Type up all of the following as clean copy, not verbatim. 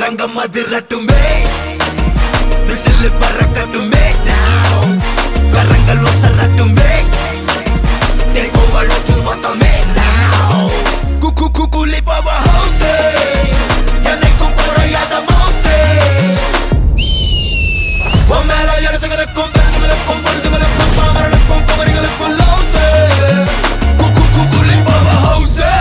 அரங்கம் அதிரட்டுமே whistle பறக்கட்டுமே now கரங்கள் ஒசரட்டுமே take over ஒட்டுமொத்தமே now கூலி பவர் ஹவுஸே என்னைக்கும் குறையாத மவுசே உன் மேல எரிசுகளுக்கும் பேசுகளுக்கும் பொருசுகளுக்கும் பாமரனுக்கும் குமரிகளுக்கும் லவுசே கூலி பவர் ஹவுஸே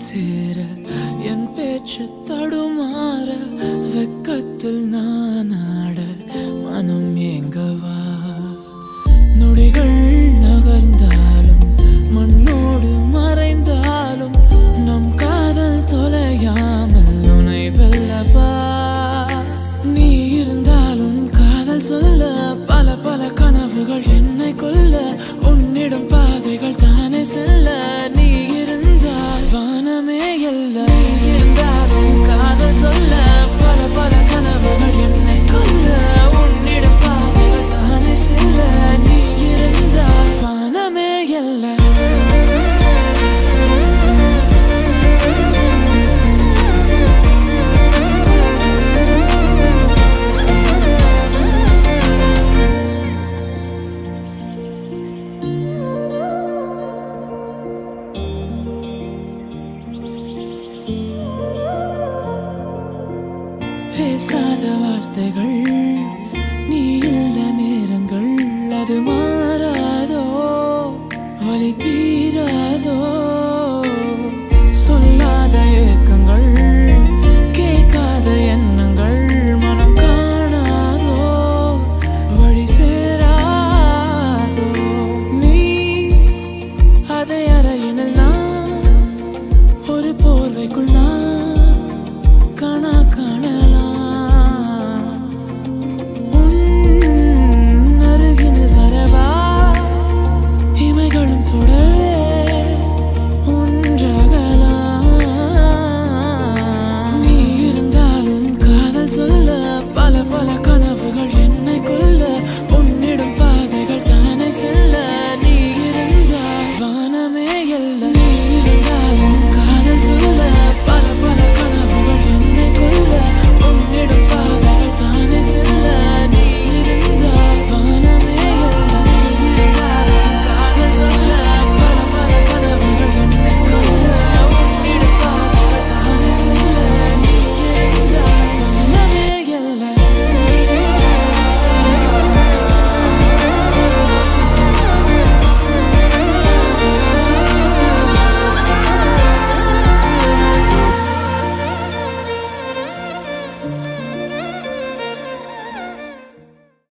சேர என் பேச்சு தடுமாற வெக்கத்தில் நான் ஆட மனம் ஏங்கவா நொடிகள் நகர்ந்தாலும் மண்ணோடு மறைந்தாலும் நம் காதல் தொலையாமல் உனை வெல்லவா நீ இருந்தாலும் காதல் சொல்ல பல பல கனவுகள் என்னை கொல்ல உன்னிடம் பாதைகள் தானே செல்ல நீ இருந்தால் வானமே இல்லை இருந்தாலும் காதல் சொல்ல பல பல கனவுகள் என்னை கொல்ல உன்னிடம் பாதைகள் தானே செல்ல நீ இருந்தால் வானமே இல்லை பேசாத வார்த்தைகள் நீ இல்ல நேரங்கள் அது